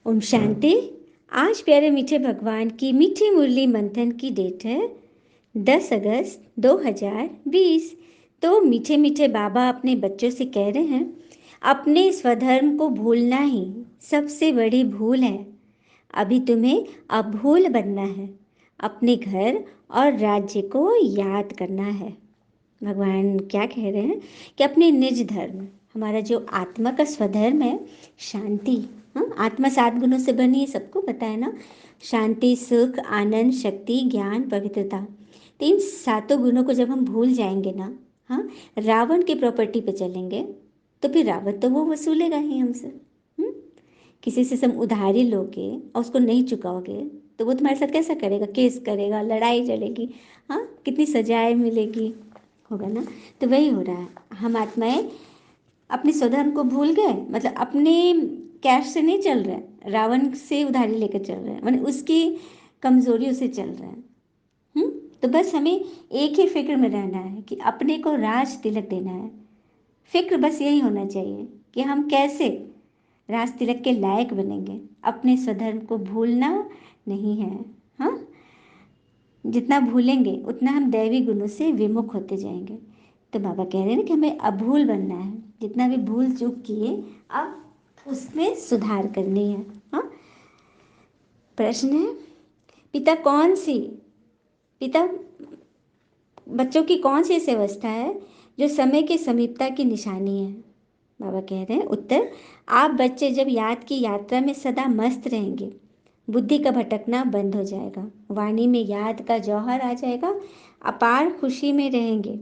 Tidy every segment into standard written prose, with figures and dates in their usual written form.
ओम शांति। आज प्यारे मीठे भगवान की मीठी मुरली मंथन की डेट है 10 अगस्त 2020। तो मीठे मीठे बाबा अपने बच्चों से कह रहे हैं, अपने स्वधर्म को भूलना ही सबसे बड़ी भूल है। अभी तुम्हें अभूल बनना है, अपने घर और राज्य को याद करना है। भगवान क्या कह रहे हैं कि अपने निज धर्म, हमारा जो आत्मा का स्वधर्म है, शांति। हाँ, आत्मा 7 गुणों से बनी है, सबको पता है ना। शांति, सुख, आनंद, शक्ति, ज्ञान, पवित्रता। तो इन 7 गुणों को जब हम भूल जाएंगे ना, हाँ, रावण की प्रॉपर्टी पे चलेंगे, तो फिर रावण तो वो वसूलेगा ही हमसे। किसी से तुम उधारी लोगे और उसको नहीं चुकाओगे तो वो तुम्हारे साथ कैसा करेगा? केस करेगा, लड़ाई चलेगी, हाँ, कितनी सजाएं मिलेगी, होगा ना। तो वही हो रहा है, हम आत्माएं अपने स्वधर्म को भूल गए, मतलब अपने कैश से नहीं चल रहे, रावण से उधारी लेकर चल रहे हैं, माने उसकी कमजोरियों से चल रहे हैं। तो बस हमें एक ही फिक्र में रहना है कि अपने को राज तिलक देना है। फिक्र बस यही होना चाहिए कि हम कैसे राज तिलक के लायक बनेंगे। अपने स्वधर्म को भूलना नहीं है। हाँ, जितना भूलेंगे उतना हम दैवी गुणों से विमुख होते जाएंगे। तो बाबा कह रहे हैं ना कि हमें अभूल बनना है, जितना भी भूल चूक किए अब उसमें सुधार करनी है। हाँ, प्रश्न है, पिता कौन सी पिता बच्चों की कौन सी ऐसी अवस्था है जो समय की समीपता की निशानी है? बाबा कह रहे हैं, उत्तर, आप बच्चे जब याद की यात्रा में सदा मस्त रहेंगे, बुद्धि का भटकना बंद हो जाएगा, वाणी में याद का जौहर आ जाएगा, अपार खुशी में रहेंगे,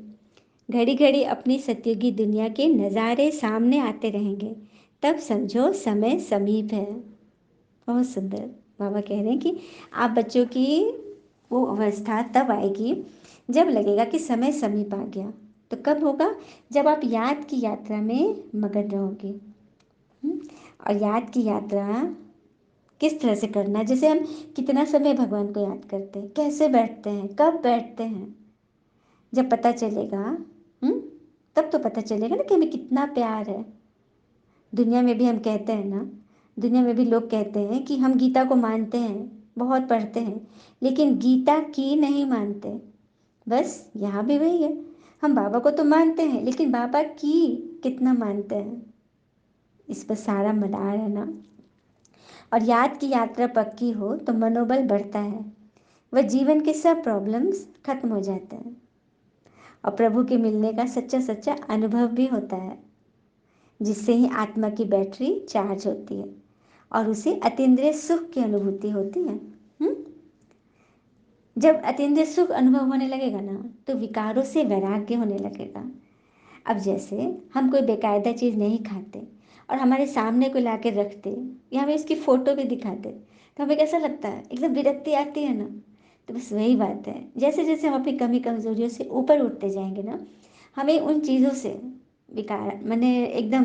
घड़ी घड़ी अपनी सत्युगी दुनिया के नज़ारे सामने आते रहेंगे, तब समझो समय समीप है। बहुत सुंदर। बाबा कह रहे हैं कि आप बच्चों की वो अवस्था तब आएगी जब लगेगा कि समय समीप आ गया। तो कब होगा? जब आप याद की यात्रा में मगन रहोगे। और याद की यात्रा किस तरह से करना, जैसे हम कितना समय भगवान को याद करते हैं, कैसे बैठते हैं, कब बैठते हैं, जब पता चलेगा, तब तो पता चलेगा ना कि हमें कितना प्यार है। दुनिया में भी हम कहते हैं ना, दुनिया में भी लोग कहते हैं कि हम गीता को मानते हैं, बहुत पढ़ते हैं, लेकिन गीता की नहीं मानते। बस यहाँ भी वही है, हम बाबा को तो मानते हैं लेकिन बाबा की कितना मानते हैं, इस पर सारा मदार है ना। और याद की यात्रा पक्की हो तो मनोबल बढ़ता है, वह जीवन के सब प्रॉब्लम्स खत्म हो जाते हैं और प्रभु के मिलने का सच्चा सच्चा अनुभव भी होता है, जिससे ही आत्मा की बैटरी चार्ज होती है और उसे अतीन्द्रिय सुख की अनुभूति होती है। जब अतीन्द्रिय सुख अनुभव होने लगेगा ना, तो विकारों से वैराग्य होने लगेगा। अब जैसे हम कोई बेकायदा चीज़ नहीं खाते और हमारे सामने कोई ला के रखते या हमें इसकी फ़ोटो भी दिखाते, तो हमें कैसा लगता है? एकदम विरक्ति आती है ना। तो बस वही बात है, जैसे जैसे हम अपनी कमी कमज़ोरियों से ऊपर उठते जाएंगे ना, हमें उन चीज़ों से विकार मैंने एकदम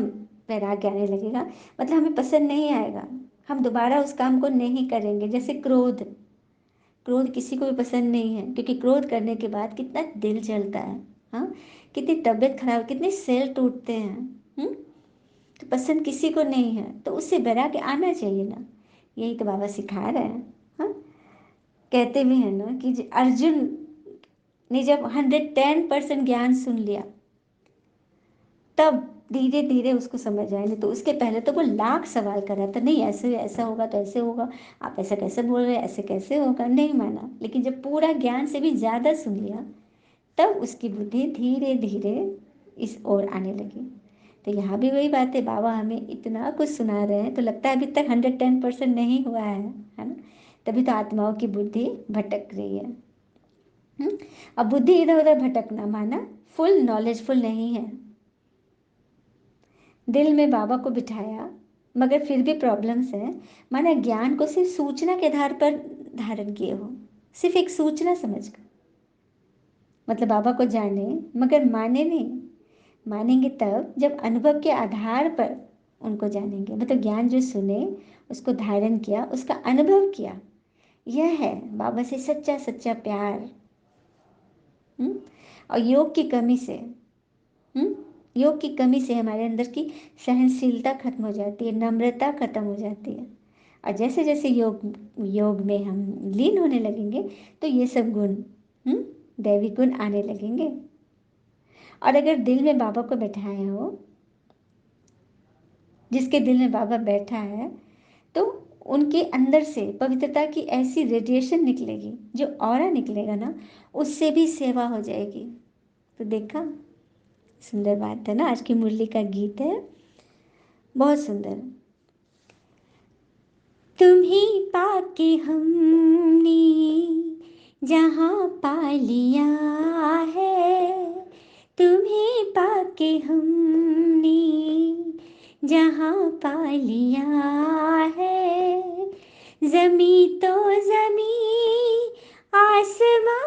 वैराग्य आने लगेगा, मतलब हमें पसंद नहीं आएगा, हम दोबारा उस काम को नहीं करेंगे। जैसे क्रोध, क्रोध किसी को भी पसंद नहीं है, क्योंकि क्रोध करने के बाद कितना दिल जलता है, हाँ, कितनी तबीयत खराब, कितने सेल टूटते हैं। तो पसंद किसी को नहीं है, तो उससे वैराग्य आना चाहिए ना। यही तो बाबा सिखा रहे हैं। हाँ, कहते भी हैं ना कि अर्जुन ने जब 110% ज्ञान सुन लिया, तब धीरे धीरे उसको समझ आए। नहीं तो उसके पहले तो वो लाख सवाल कर रहा था, नहीं ऐसे ऐसा होगा तो ऐसे होगा, आप ऐसा कैसे बोल रहे हैं, ऐसे कैसे होगा, नहीं माना। लेकिन जब पूरा ज्ञान से भी ज़्यादा सुन लिया, तब उसकी बुद्धि धीरे धीरे इस ओर आने लगी। तो यहाँ भी वही बात है, बाबा हमें इतना कुछ सुना रहे हैं तो लगता है अभी तक 110% नहीं हुआ है ना। तभी तो आत्माओं की बुद्धि भटक रही है। अब बुद्धि इधर उधर भटकना माना फुल नॉलेजफुल नहीं है। दिल में बाबा को बिठाया मगर फिर भी प्रॉब्लम्स है, माना ज्ञान को सिर्फ सूचना के आधार पर धारण किए हो, सिर्फ एक सूचना समझकर, मतलब बाबा को जाने मगर माने नहीं। मानेंगे तब जब अनुभव के आधार पर उनको जानेंगे, मतलब ज्ञान जो सुने उसको धारण किया, उसका अनुभव किया, यह है बाबा से सच्चा सच्चा प्यार। और योग की कमी से, योग की कमी से हमारे अंदर की सहनशीलता खत्म हो जाती है, नम्रता खत्म हो जाती है, और जैसे जैसे योग योग में हम लीन होने लगेंगे तो ये सब गुण दैवी गुण आने लगेंगे। और अगर दिल में बाबा को बैठाए हो, जिसके दिल में बाबा बैठा है, तो उनके अंदर से पवित्रता की ऐसी रेडिएशन निकलेगी, जो ऑरा निकलेगा ना, उससे भी सेवा हो जाएगी। तो देखा, सुंदर बात है ना। आज की मुरली का गीत है, बहुत सुंदर। तुम्हें पाके हमने जहाँ पा लिया है, तुम्हें पाके हमने जहाँ पा लिया है, जमी तो जमी आसमां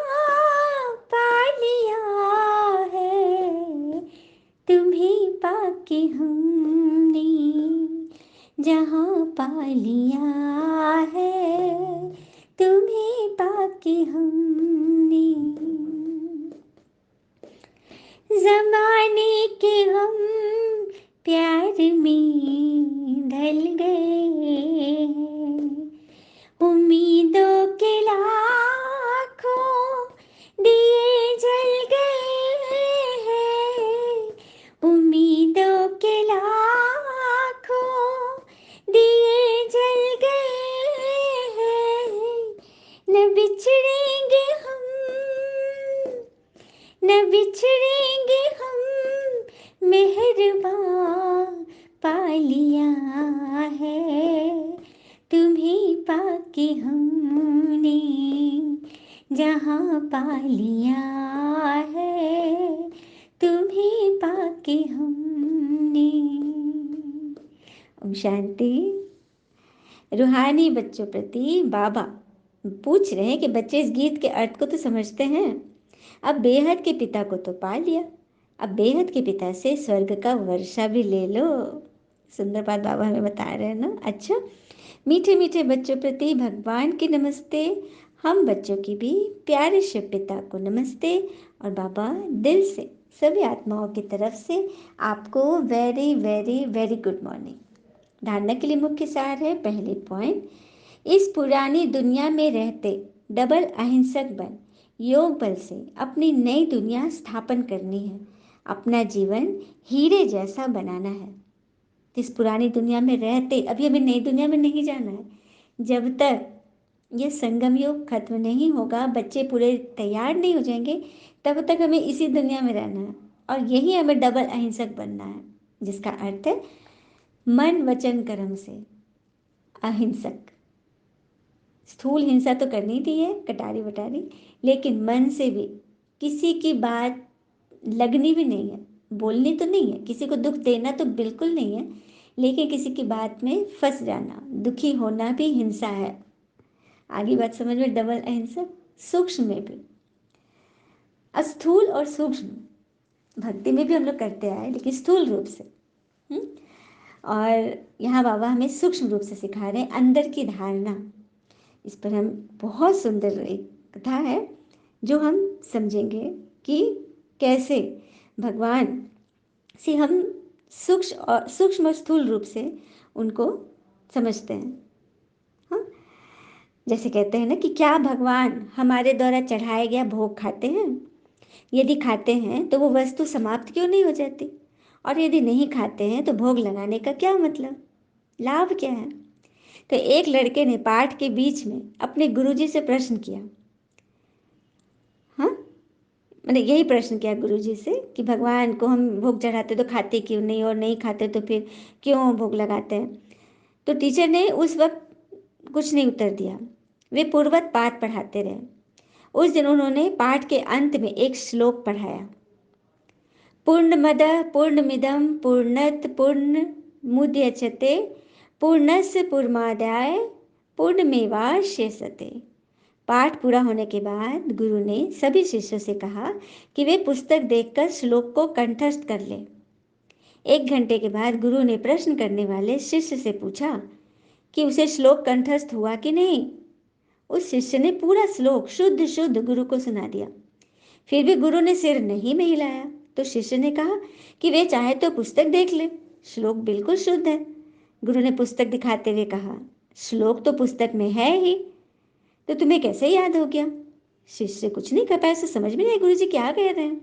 पा लिया है, तुम्हें पाके हमने जहाँ पा लिया है, तुम्हें पाके हमने। जमाने के हम प्यार में ढल गए हैं, उम्मीदों के लाखों दिए जल गए हैं, उम्मीदों के लाखों दिए जल गए हैं, न बिछड़ेंगे हम, न बिछड़ेंगे हम, मेहरबान पा लिया है, तुम्हें पाके हमने जहाँ पा लिया है, तुम्हें पाके हमने। ओम शांति। रूहानी बच्चों प्रति बाबा पूछ रहे हैं कि बच्चे इस गीत के अर्थ को तो समझते हैं, अब बेहद के पिता को तो पा लिया, अब बेहद के पिता से स्वर्ग का वर्षा भी ले लो। सुंदर बात बाबा हमें बता रहे हैं ना। अच्छा, मीठे मीठे बच्चों प्रति भगवान की नमस्ते, हम बच्चों की भी प्यारे शिव पिता को नमस्ते। और बाबा दिल से सभी आत्माओं की तरफ से आपको very very very good morning. धारणा के लिए मुख्य सार है, पहली पॉइंट, इस पुरानी दुनिया में रहते डबल अहिंसक बन योग बल से अपनी नई दुनिया स्थापन करनी है, अपना जीवन हीरे जैसा बनाना है। इस पुरानी दुनिया में रहते, अभी हमें नई दुनिया में नहीं जाना है। जब तक ये संगम योग खत्म नहीं होगा, बच्चे पूरे तैयार नहीं हो जाएंगे, तब तक हमें इसी दुनिया में रहना है। और यही हमें डबल अहिंसक बनना है, जिसका अर्थ है मन वचन कर्म से अहिंसक। स्थूल हिंसा तो करनी थी है, कटारी बटारी, लेकिन मन से भी किसी की बात लगनी भी नहीं है, बोलनी तो नहीं है, किसी को दुख देना तो बिल्कुल नहीं है, लेकिन किसी की बात में फंस जाना, दुखी होना भी हिंसा है। आगे बात समझ में, डबल अहिंसा। सूक्ष्म में भी, स्थूल और सूक्ष्म भक्ति में भी हम लोग करते आए, लेकिन स्थूल रूप से। और यहाँ बाबा हमें सूक्ष्म रूप से सिखा रहे हैं, अंदर की धारणा। इस पर हम बहुत सुंदर एक कथा है जो हम समझेंगे कि कैसे भगवान से हम सूक्ष्म और स्थूल रूप से उनको समझते हैं। हाँ, जैसे कहते हैं ना कि क्या भगवान हमारे द्वारा चढ़ाया गया भोग खाते हैं? यदि खाते हैं तो वो वस्तु समाप्त क्यों नहीं हो जाती? और यदि नहीं खाते हैं तो भोग लगाने का क्या मतलब, लाभ क्या है? तो एक लड़के ने पाठ के बीच में अपने गुरुजी से प्रश्न किया। हाँ, मैंने यही प्रश्न किया गुरुजी से कि भगवान को हम भोग चढ़ाते तो खाते क्यों नहीं, और नहीं खाते तो फिर क्यों भोग लगाते हैं? तो टीचर ने उस वक्त कुछ नहीं उत्तर दिया, वे पूर्ववत पाठ पढ़ाते रहे। उस दिन उन्होंने पाठ के अंत में एक श्लोक पढ़ाया, पूर्णमदः पूर्णमिदं पूर्णत पूर्णमुदच्यते पूर्णस्य पूर्णमादाय पूर्णमेवावशिष्यते। पाठ पूरा होने के बाद गुरु ने सभी शिष्यों से कहा कि वे पुस्तक देखकर श्लोक को कंठस्थ कर लें। 1 घंटे के बाद गुरु ने प्रश्न करने वाले शिष्य से पूछा कि उसे श्लोक कंठस्थ हुआ कि नहीं। उस शिष्य ने पूरा श्लोक शुद्ध शुद्ध गुरु को सुना दिया। फिर भी गुरु ने सिर नहीं में हिलाया, तो शिष्य ने कहा कि वे चाहे तो पुस्तक देख ले, श्लोक बिल्कुल शुद्ध है। गुरु ने पुस्तक दिखाते हुए कहा, श्लोक तो पुस्तक में है ही, तो तुम्हें कैसे याद हो गया? शिष्य कुछ नहीं कर पाया, उसे समझ में नहीं, गुरुजी क्या कह रहे हैं।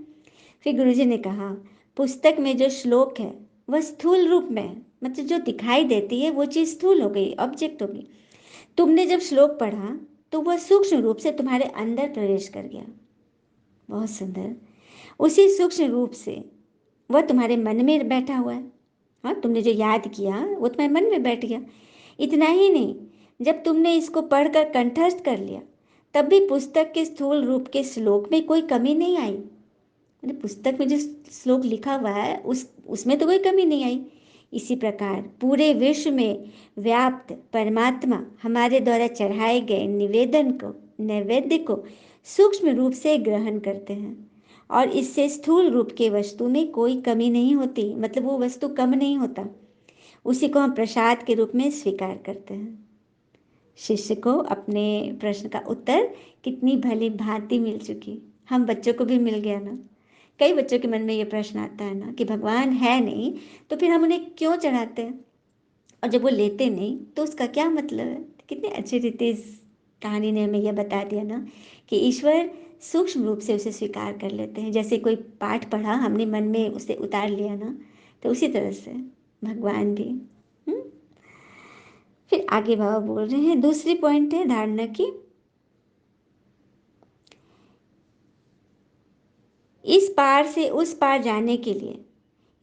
फिर गुरुजी ने कहा, पुस्तक में जो श्लोक है वह स्थूल रूप में है, मतलब जो दिखाई देती है वो चीज़ स्थूल हो गई, ऑब्जेक्ट हो गई। तुमने जब श्लोक पढ़ा तो वह सूक्ष्म रूप से तुम्हारे अंदर प्रवेश कर गया। बहुत सुंदर। उसी सूक्ष्म रूप से वह तुम्हारे मन में बैठा हुआ है। हाँ, तुमने जो याद किया वो तुम्हारे मन में बैठ गया। इतना ही नहीं, जब तुमने इसको पढ़कर कंठस्थ कर लिया तब भी पुस्तक के स्थूल रूप के श्लोक में कोई कमी नहीं आई। मतलब पुस्तक में जो श्लोक लिखा हुआ है उसमें तो कोई कमी नहीं आई। इसी प्रकार पूरे विश्व में व्याप्त परमात्मा हमारे द्वारा चढ़ाए गए नैवेद्य को सूक्ष्म रूप से ग्रहण करते हैं, और इससे स्थूल रूप के वस्तु में कोई कमी नहीं होती, मतलब वो वस्तु कम नहीं होता। उसी को हम प्रसाद के रूप में स्वीकार करते हैं। शिष्य को अपने प्रश्न का उत्तर कितनी भली भांति मिल चुकी, हम बच्चों को भी मिल गया ना। कई बच्चों के मन में ये प्रश्न आता है ना कि भगवान है नहीं तो फिर हम उन्हें क्यों चढ़ाते हैं, और जब वो लेते नहीं तो उसका क्या मतलब है। कितनी अच्छी रीति इस कहानी ने हमें यह बता दिया ना कि ईश्वर सूक्ष्म रूप से उसे स्वीकार कर लेते हैं। जैसे कोई पाठ पढ़ा, हमने मन में उसे उतार लिया ना, तो उसी तरह से भगवान भी। हम्म? फिर आगे बाबा बोल रहे हैं, दूसरी पॉइंट है धारणा की, इस पार से उस पार जाने के लिए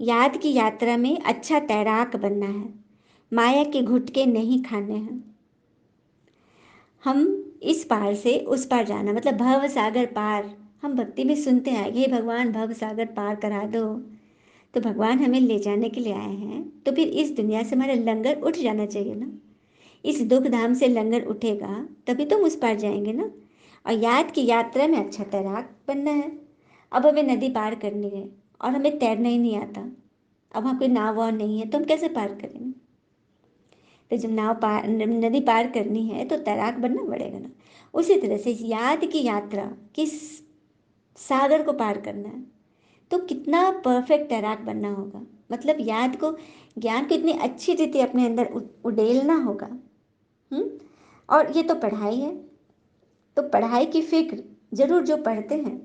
याद की यात्रा में अच्छा तैराक बनना है, माया के घुटके नहीं खाने हैं। हम इस पार से उस पार जाना मतलब भव सागर पार, हम भक्ति में सुनते हैं हे भगवान भव सागर पार करा दो, तो भगवान हमें ले जाने के लिए आए हैं, तो फिर इस दुनिया से हमारा लंगर उठ जाना चाहिए ना। इस दुख धाम से लंगर उठेगा तभी तो हम उस पार जाएंगे ना। और याद की यात्रा में अच्छा तैराक बनना है। अब हमें नदी पार करनी है और हमें तैरना ही नहीं आता, अब वहाँ कोई नाव वाव नहीं है तो हम कैसे पार करेंगे। तो जब नाव पार नदी पार करनी है तो तैराक बनना पड़ेगा ना। उसी तरह से इस याद की यात्रा किस सागर को पार करना है तो कितना परफेक्ट तैराक बनना होगा, मतलब याद को ज्ञान को इतनी अच्छी रीति अपने अंदर उड़ेलना होगा। हम्म। और ये तो पढ़ाई है, तो पढ़ाई की फिक्र जरूर जो पढ़ते हैं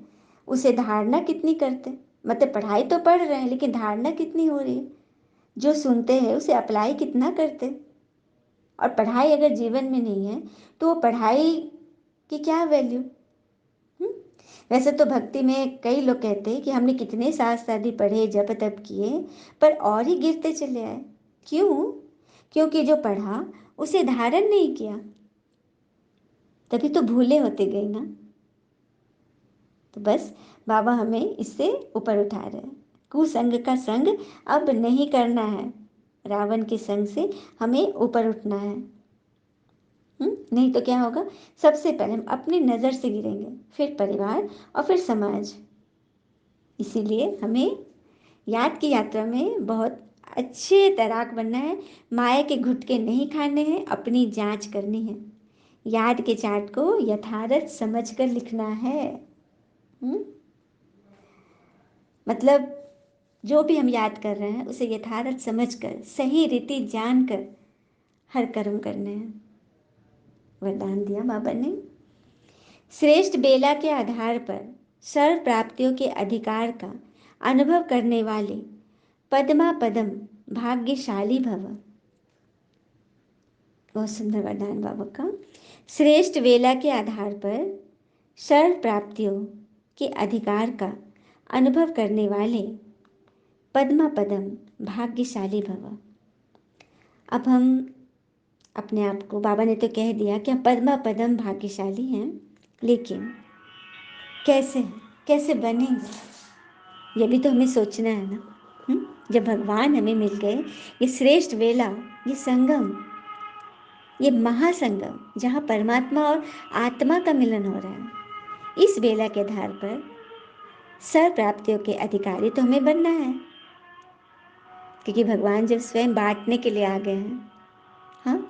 उसे धारणा कितनी करते, मतलब पढ़ाई तो पढ़ रहे हैं लेकिन धारणा कितनी हो रही है, जो सुनते हैं उसे अप्लाई कितना करते। और पढ़ाई अगर जीवन में नहीं है तो वो पढ़ाई की क्या वैल्यू। हम्म? वैसे तो भक्ति में कई लोग कहते हैं कि हमने कितने शास्त्र आदि पढ़े जप तप किए पर और ही गिरते चले आए। क्यों? क्योंकि जो पढ़ा उसे धारण नहीं किया, तभी तो भूले होते गई ना। तो बस बाबा हमें इससे ऊपर उठा रहे हैं, कुसंग का संग अब नहीं करना है, रावण के संग से हमें ऊपर उठना है। नहीं तो क्या होगा, सबसे पहले हम अपनी नज़र से गिरेंगे, फिर परिवार और फिर समाज। इसीलिए हमें याद की यात्रा में बहुत अच्छे तैराक बनना है, माया के घुटके नहीं खाने हैं, अपनी जांच करनी है, याद के चार्ट को यथार्थ समझकर लिखना है। हम्म? मतलब जो भी हम याद कर रहे हैं उसे यथार्थ समझकर सही रीति जानकर हर कर्म करने हैं। वरदान दिया बाबा ने, श्रेष्ठ बेला के आधार पर सर्व प्राप्तियों के अधिकार का अनुभव करने वाले पद्मा पदम भाग्यशाली भव। बहुत सुंदर वरदान बाबा का। श्रेष्ठ वेला के आधार पर सर्व प्राप्तियों के अधिकार का अनुभव करने वाले पद्मा पदम भाग्यशाली भव। अब हम अपने आप को, बाबा ने तो कह दिया कि हम पद्मा पदम भाग्यशाली हैं, लेकिन कैसे, कैसे बनेंगे ये भी तो हमें सोचना है ना। जब भगवान हमें मिल गए, ये श्रेष्ठ वेला, ये संगम, ये महासंगम जहाँ परमात्मा और आत्मा का मिलन हो रहा है, इस वेला के आधार पर सर्व प्राप्तियों के अधिकारी तो हमें बनना है, क्योंकि भगवान जब स्वयं बांटने के लिए आ गए हैं, हाँ,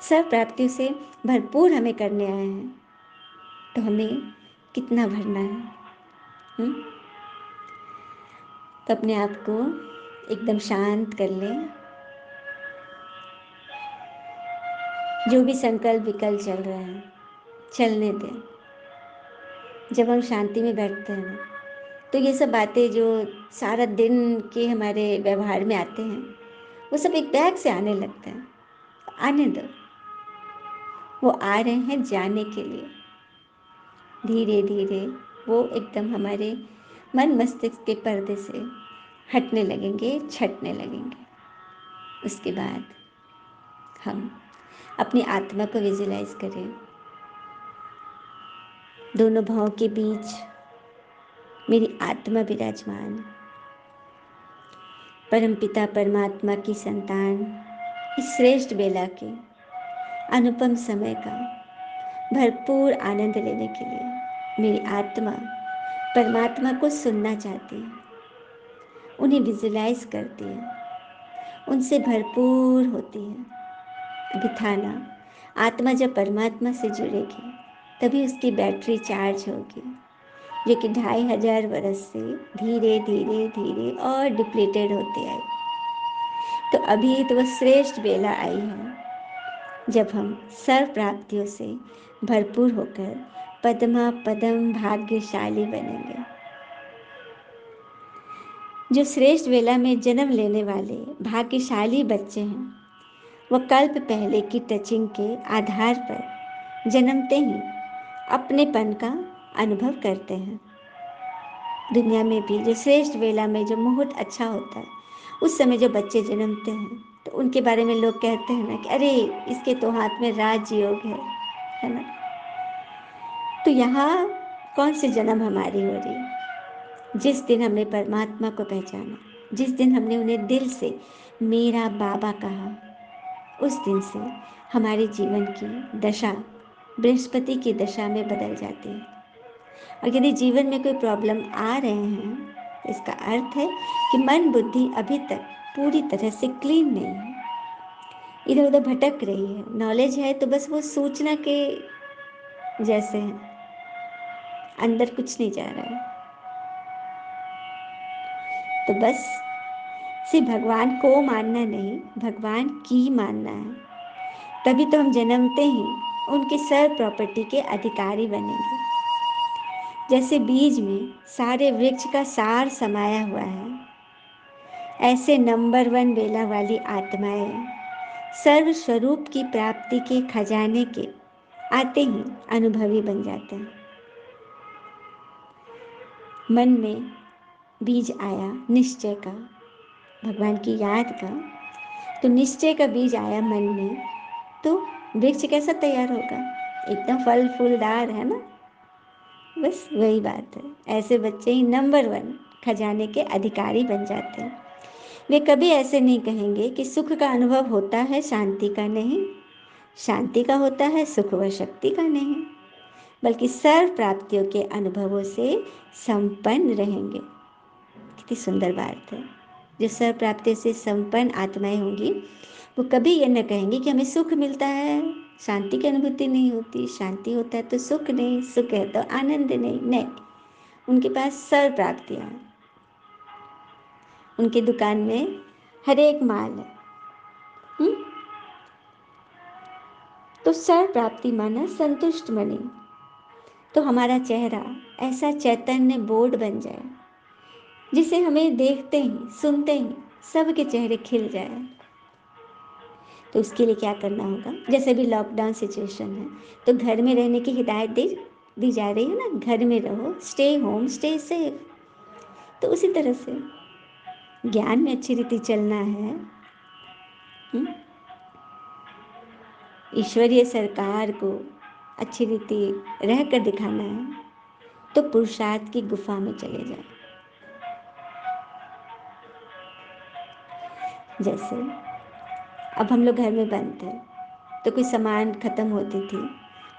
सर्व प्राप्तियों से भरपूर हमें करने आए हैं, तो हमें कितना भरना है। तो अपने आप को एकदम शांत कर लें, जो भी संकल्प विकल्प चल रहा है चलने दें। जब हम शांति में बैठते हैं ना, तो ये सब बातें जो सारा दिन के हमारे व्यवहार में आते हैं, वो सब एक बैग से आने लगते हैं। आने दो, वो आ रहे हैं जाने के लिए। धीरे धीरे वो एकदम हमारे मन मस्तिष्क के पर्दे से हटने लगेंगे, छटने लगेंगे। उसके बाद हम अपनी आत्मा को विजुलाइज करें। दोनों भावों के बीच मेरी आत्मा विराजमान, परमपिता परमात्मा की संतान, इस श्रेष्ठ बेला के अनुपम समय का भरपूर आनंद लेने के लिए मेरी आत्मा परमात्मा को सुनना चाहती है, उन्हें विजुलाइज करती है, उनसे भरपूर होती है। अभी था ना, आत्मा जब परमात्मा से जुड़ेगी तभी उसकी बैटरी चार्ज होगी, जो कि 2500 वर्ष से धीरे धीरे धीरे और डिप्लीटेड होती आई। तो अभी तो वह श्रेष्ठ बेला आई है जब हम सर्व प्राप्तियों से भरपूर होकर पद्मा पदम भाग्यशाली बनेंगे। जो श्रेष्ठ वेला में जन्म लेने वाले भाग्यशाली बच्चे हैं, वह कल्प पहले की टचिंग के आधार पर जन्मते ही अपनेपन का अनुभव करते हैं। दुनिया में भी जो श्रेष्ठ वेला में जो मुहूर्त अच्छा होता है, उस समय जो बच्चे जन्मते हैं, तो उनके बारे में लोग कहते हैं ना कि अरे इसके तो हाथ में राजयोग है ना। तो यहाँ कौन सी जन्म हमारी हो रही है? जिस दिन हमने परमात्मा को पहचाना, जिस दिन हमने उन्हें दिल से मेरा बाबा कहा, उस दिन से हमारे जीवन की दशा बृहस्पति की दशा में बदल जाती है। और यदि जीवन में कोई प्रॉब्लम आ रहे हैं, तो इसका अर्थ है कि मन बुद्धि अभी तक पूरी तरह से क्लीन नहीं है, इधर उधर भटक रही है। नॉलेज है तो बस वो सूचना के जैसे है, अंदर कुछ नहीं जा रहा है। तो बस सिर्फ भगवान को मानना नहीं, भगवान की मानना है। तभी तो हम जन्मते ही उनकी सर्व प्रॉपर्टी के अधिकारी बनेंगे। जैसे बीज में सारे वृक्ष का सार समाया हुआ है, ऐसे नंबर 1 बेला वाली आत्माएं सर्व स्वरूप की प्राप्ति के खजाने के आते ही अनुभवी बन जाते हैं। मन में बीज आया निश्चय का, भगवान की याद का, तो निश्चय का बीज आया मन में, तो वृक्ष कैसा तैयार होगा? एकदम फल फूलदार, है ना। बस वही बात है, ऐसे बच्चे ही नंबर 1 खजाने के अधिकारी बन जाते हैं। वे कभी ऐसे नहीं कहेंगे कि सुख का अनुभव होता है शांति का नहीं, शांति का होता है सुख व शक्ति का नहीं, बल्कि सर्व प्राप्तियों के अनुभवों से संपन्न रहेंगे। कितनी सुंदर बात है। जो सर्व प्राप्ति से संपन्न आत्माएं होंगी, वो कभी ये न कहेंगे कि हमें सुख मिलता है, शांति की अनुभूति नहीं होती, शांति होता है तो सुख नहीं, सुख है तो आनंद नहीं। नहीं, उनके पास सर्व प्राप्तियां हैं। उनकी दुकान में हर एक माल है। तो सर्व प्राप्ति माना संतुष्ट बने, तो हमारा चेहरा ऐसा चैतन्य बोर्ड बन जाए जिसे हमें देखते ही सुनते ही सबके चेहरे खिल जाए। तो उसके लिए क्या करना होगा? जैसे भी लॉकडाउन सिचुएशन है, तो घर में रहने की हिदायत दी जा रही है ना, घर में रहो, स्टे होम स्टे सेफ। तो उसी तरह से ज्ञान में अच्छी रीति चलना है, ईश्वरीय सरकार को अच्छी रीति रह कर दिखाना है, तो पुरुषार्थ की गुफा में चले जाए। जैसे अब हम लोग घर में बंद थे, तो कोई सामान ख़त्म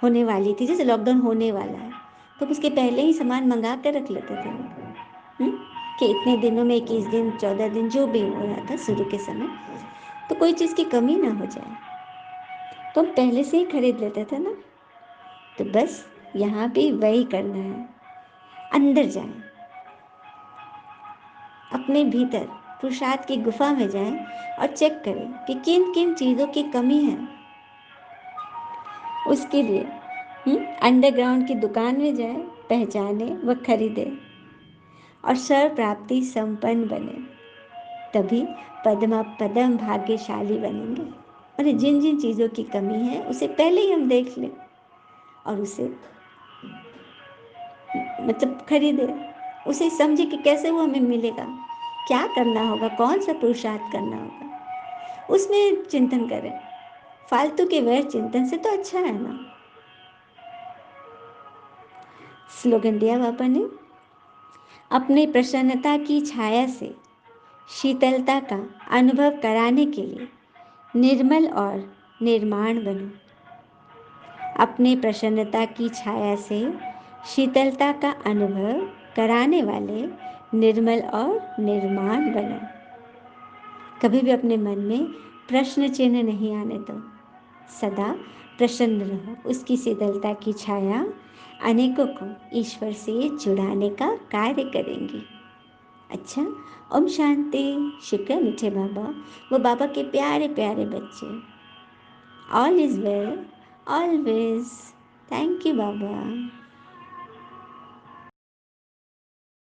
होने वाली थी, जैसे लॉकडाउन होने वाला है, तो उसके पहले ही सामान मंगा कर रख लेते थे कि इतने दिनों में 21 दिन 14 दिन जो भी हो रहा था शुरू के समय, तो कोई चीज़ की कमी ना हो जाए, तो हम पहले से ही खरीद लेते थे ना। तो बस यहाँ भी वही करना है। अंदर जाएं, अपने भीतर पुरुषार्थ की गुफा में जाएं और चेक करें कि किन किन चीज़ों की कमी है। उसके लिए अंडरग्राउंड की दुकान में जाए, पहचाने व खरीदे और सर्व प्राप्ति संपन्न बने, तभी पद्मा पदम भाग्यशाली बनेंगे। और जिन जिन चीज़ों की कमी है उसे पहले ही हम देख लें और उसे मतलब खरीदे, उसे समझे कि कैसे वो हमें मिलेगा, क्या करना होगा, कौन सा पुरुषार्थ करना होगा, उसमें चिंतन करें। फालतू के व्यर्थ चिंतन से तो अच्छा है ना। स्लोगन दिया बाबा ने, अपने प्रसन्नता की छाया से शीतलता का अनुभव कराने के लिए निर्मल और निर्माण बनो। अपने प्रसन्नता की छाया से शीतलता का अनुभव कराने वाले निर्मल और निर्माण बनो। कभी भी अपने मन में प्रश्न चिन्ह नहीं आने दो, सदा प्रसन्न रहो। उसकी शीतलता की छाया अनेकों को ईश्वर से जुड़ाने का कार्य करेंगी। अच्छा, ओम शांति। शुक्र है मीठे बाबा, वो बाबा के प्यारे प्यारे बच्चे। All is well always. Thank you Baba.